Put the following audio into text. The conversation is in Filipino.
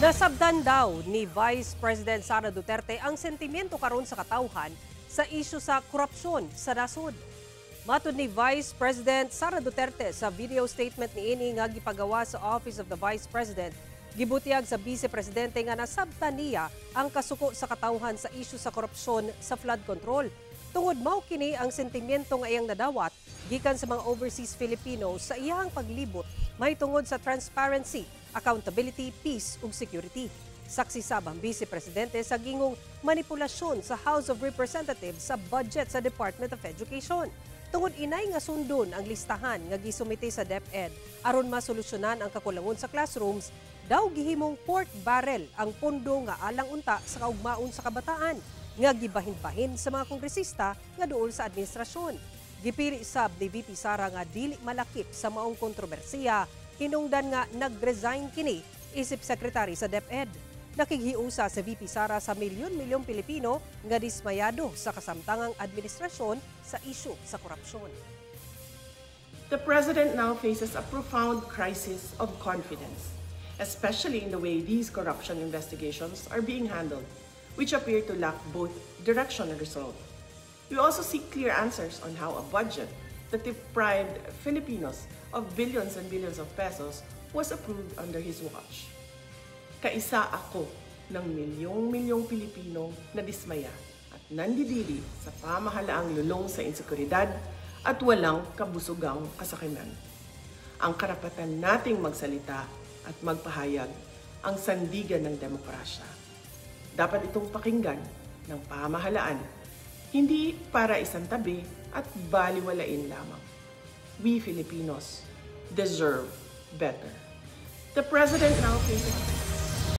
Nasabdan daw ni Vice President Sara Duterte ang sentimento karon sa katawhan sa isyu sa korupsyon sa nasod. Matud ni Vice President Sara Duterte sa video statement niini nga gipagawa sa Office of the Vice President, gibutiag sa Vice Presidente nga nasabtan niya ang kasuko sa katawhan sa isyu sa korupsyon sa flood control. Tungod mao kini ang sentimento nga iyang nadawat gikan sa mga overseas Filipinos sa iyang paglibot may tungod sa transparency, accountability, peace ug security. Saksi sab ang Vice Presidente sa gingong manipulasyon sa House of Representatives sa budget sa Department of Education. Tungod inay nga sundon ang listahan nga gisumite sa DepEd aron masolusyonan ang kakulangon sa classrooms, daw gihimong pork barrel ang pondo nga alang unta sa kaugmaon sa kabataan nga gibahin-bahin sa mga kongresista nga duol sa administrasyon. Gipili sab ni VP Sara nga dili malakip sa maong kontrobersiya, hinungdan nga nag-resign kini isip sekretary sa DepEd. Nakighiusa sa VP Sara sa milyon-milyong Pilipino nga dismayado sa kasamtangang administrasyon sa isyu sa korupsyon. The President now faces a profound crisis of confidence, especially in the way these corruption investigations are being handled, which appear to lack both direction and result. We also seek clear answers on how a budget that deprived Filipinos of billions and billions of pesos was approved under his watch. Kaisa ako ng milyong-milyong Pilipino na dismaya at nandidiri sa pamahalaang lulong sa insekuridad at walang kabusugang kasakiman. Ang karapatan nating magsalita at magpahayag ang sandigan ng demokrasya. Dapat itong pakinggan ng pamahalaan, hindi para isang tabi at baliwalain lamang. We Filipinos deserve better. The President now faces